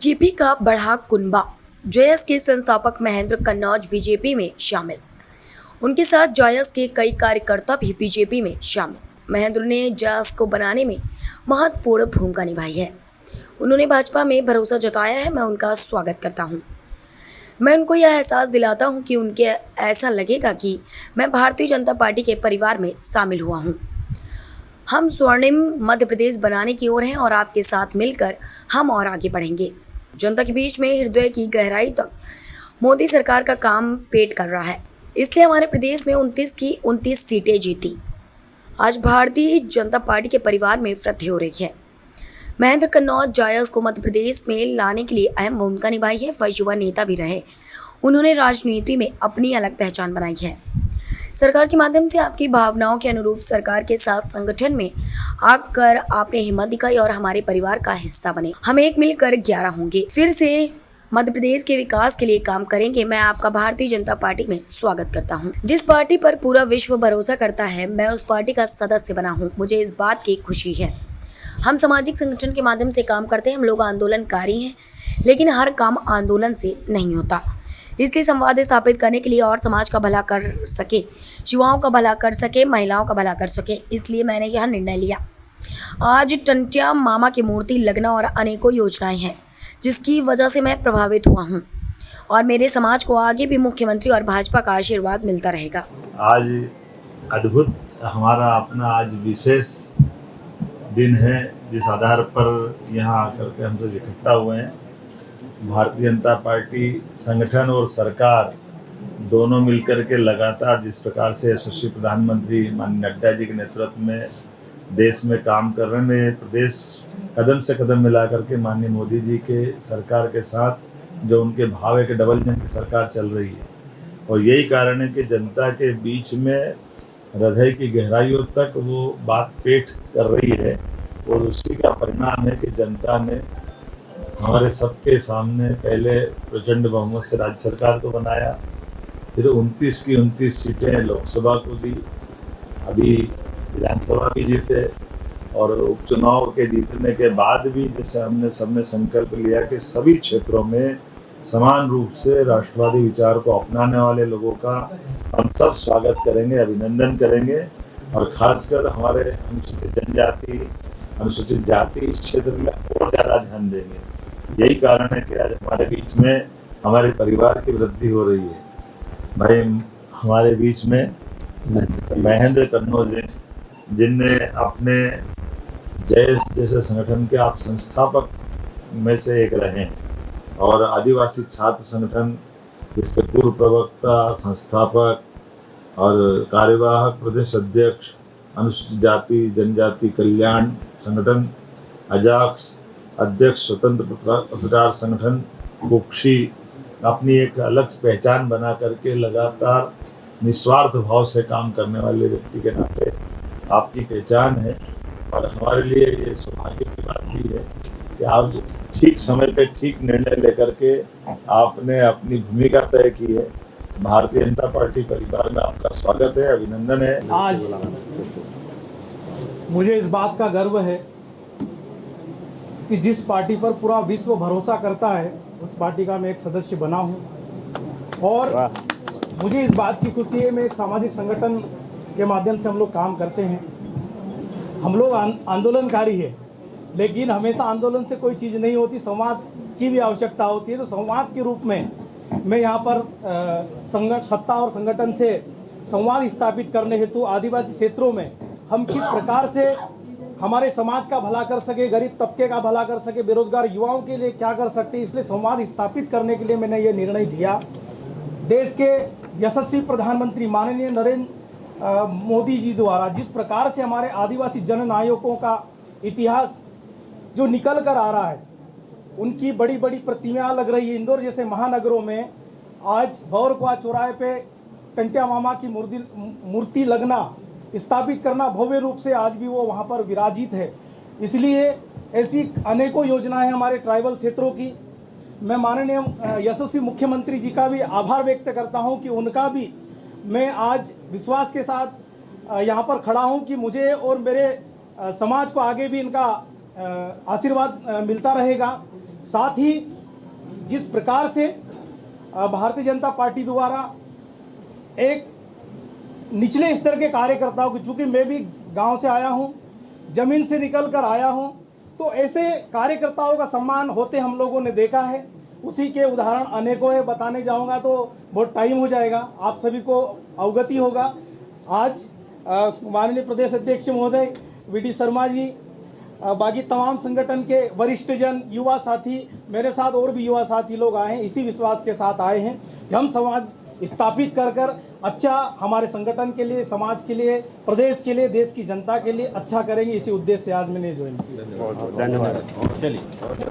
BJP का बढ़ा कुनबा। Joyce के संस्थापक महेंद्र कन्नौज बीजेपी में शामिल। उनके साथ जॉयस के कई कार्यकर्ता भी बीजेपी में शामिल। महेंद्र ने जॉयस को बनाने में महत्वपूर्ण भूमिका निभाई है। उन्होंने भाजपा में भरोसा जताया है। मैं उनका स्वागत करता हूं। मैं उनको यह एहसास दिलाता हूं कि उनके ऐसा लगेगा कि मैं भारतीय जनता पार्टी के परिवार में शामिल हुआ हूं। हम स्वर्णिम मध्य प्रदेश बनाने की ओर हैं और आपके साथ मिलकर हम और आगे बढ़ेंगे। जनता के बीच में हृदय की गहराई तक मोदी सरकार का काम पेट कर रहा है, इसलिए हमारे प्रदेश में 29 की 29 सीटें जीती। आज भारतीय जनता पार्टी के परिवार में वृद्धि हो रही है। महेंद्र कन्नौज जॉयस को मध्य प्रदेश में लाने के लिए अहम भूमिका निभाई है। वह युवा नेता भी रहे। उन्होंने राजनीति में अपनी अलग पहचान बनाई है। सरकार के माध्यम से आपकी भावनाओं के अनुरूप सरकार के साथ संगठन में आकर आपने हिम्मत दिखाई और हमारे परिवार का हिस्सा बने। हम एक मिलकर 11 होंगे, फिर से मध्य प्रदेश के विकास के लिए काम करेंगे। मैं आपका भारतीय जनता पार्टी में स्वागत करता हूं। जिस पार्टी पर पूरा विश्व भरोसा करता है, मैं उस पार्टी का सदस्य बना हूं। मुझे इस बात की खुशी है। हम सामाजिक संगठन के माध्यम से काम करते हैं। हम लोग आंदोलनकारी हैं, लेकिन हर काम आंदोलन से नहीं होता। इसलिए संवाद स्थापित करने के लिए और समाज का भला कर सके, युवाओं का भला कर सके, महिलाओं का भला कर सके, इसलिए मैंने यह निर्णय लिया। आज टंटिया मामा की मूर्ति लगना और अनेकों योजनाएं हैं, जिसकी वजह से मैं प्रभावित हुआ हूं और मेरे समाज को आगे भी मुख्यमंत्री और भाजपा का आशीर्वाद मिलता रहेगा। आज अद्भुत हमारा अपना आज विशेष दिन है, जिस आधार पर यहाँ आकर के हम सब इकट्ठा हुए हैं। भारतीय जनता पार्टी संगठन और सरकार दोनों मिलकर के लगातार जिस प्रकार से यशस्वी प्रधानमंत्री माननीय नड्डा जी के नेतृत्व में देश में काम कर रहे हैं, प्रदेश कदम से कदम मिला करके माननीय मोदी जी के सरकार के साथ जो उनके भाव है कि डबल इंजन की सरकार चल रही है। और यही कारण है कि जनता के बीच में हृदय की गहराइयों तक वो बात पेट कर रही है और उसी का परिणाम है कि जनता ने हमारे सबके सामने पहले प्रचंड बहुमत से राज्य सरकार को बनाया, फिर 29 की 29 सीटें लोकसभा को दी, अभी विधानसभा भी जीते और उपचुनाव के जीतने के बाद भी जैसे हमने सबने संकल्प लिया कि सभी क्षेत्रों में समान रूप से राष्ट्रवादी विचार को अपनाने वाले लोगों का हम सब स्वागत करेंगे, अभिनंदन करेंगे और खासकर हमारे अनुसूचित जनजाति, अनुसूचित जाति इस क्षेत्र में और ज़्यादा ध्यान देंगे। यही कारण है कि आज हमारे बीच में हमारे परिवार की वृद्धि हो रही है। भाई हमारे बीच में महेंद्र कन्नौज जिनने अपने जॉयस जैसे संगठन के आप संस्थापक में से एक रहे हैं और आदिवासी छात्र संगठन जिसके पूर्व प्रवक्ता, संस्थापक और कार्यवाहक प्रदेश अध्यक्ष, अनुसूचित जाति जनजाति कल्याण संगठन अजाक्स अध्यक्ष, स्वतंत्र पत्रकार संगठन कुक्षी, अपनी एक अलग पहचान बना करके लगातार निस्वार्थ भाव से काम करने वाले व्यक्ति के नाते आपकी पहचान है और हमारे लिए ये सौभाग्य की बात भी है कि आप ठीक समय पे ठीक निर्णय लेकर के आपने अपनी भूमिका तय की है। भारतीय जनता पार्टी परिवार में आपका स्वागत है, अभिनंदन है। आज मुझे इस बात का गर्व है कि जिस पार्टी पर पूरा विश्व भरोसा करता है उस पार्टी का मैं एक सदस्य बना हूं और मुझे इस बात की खुशी है, मैं एक सामाजिक संगठन के माध्यम से हम लोग काम करते हैं। हम लोग आंदोलनकारी है, लेकिन हमेशा आंदोलन से कोई चीज़ नहीं होती, संवाद की भी आवश्यकता होती है। तो संवाद के रूप में मैं यहाँ पर सत्ता और संगठन से संवाद स्थापित करने हेतु आदिवासी क्षेत्रों में हम किस प्रकार से हमारे समाज का भला कर सके, गरीब तबके का भला कर सके, बेरोजगार युवाओं के लिए क्या कर सकते, इसलिए संवाद स्थापित करने के लिए मैंने ये निर्णय लिया। देश के यशस्वी प्रधानमंत्री माननीय नरेंद्र मोदी जी द्वारा जिस प्रकार से हमारे आदिवासी जननायकों का इतिहास जो निकल कर आ रहा है, उनकी बड़ी बड़ी प्रतिमाएं लग रही है। इंदौर जैसे महानगरों में आज भौरकुआ चौराहे पे टंटिया मामा की मूर्ति लगना, स्थापित करना भव्य रूप से आज भी वो वहाँ पर विराजित है। इसलिए ऐसी अनेकों योजनाएं हैं हमारे ट्राइबल क्षेत्रों की। मैं माननीय यशस्वी मुख्यमंत्री जी का भी आभार व्यक्त करता हूं कि उनका भी मैं आज विश्वास के साथ यहाँ पर खड़ा हूं कि मुझे और मेरे समाज को आगे भी इनका आशीर्वाद मिलता रहेगा। साथ ही जिस प्रकार से भारतीय जनता पार्टी द्वारा एक निचले स्तर के कार्यकर्ताओं को, चूँकि मैं भी गांव से आया हूं, ज़मीन से निकल कर आया हूं, तो ऐसे कार्यकर्ताओं का सम्मान होते हम लोगों ने देखा है। उसी के उदाहरण अनेकों है, बताने जाऊंगा तो बहुत टाइम हो जाएगा, आप सभी को अवगति होगा। आज माननीय प्रदेश अध्यक्ष महोदय वीडी शर्मा जी, बाकी तमाम संगठन के वरिष्ठ जन, युवा साथी, मेरे साथ और भी युवा साथी लोग आए हैं, इसी विश्वास के साथ आए हैं कि हम समाज स्थापित कर अच्छा हमारे संगठन के लिए, समाज के लिए, प्रदेश के लिए, देश की जनता के लिए अच्छा करेंगे। इसी उद्देश्य से आज मैंने ज्वाइन किया। धन्यवाद। चलिए।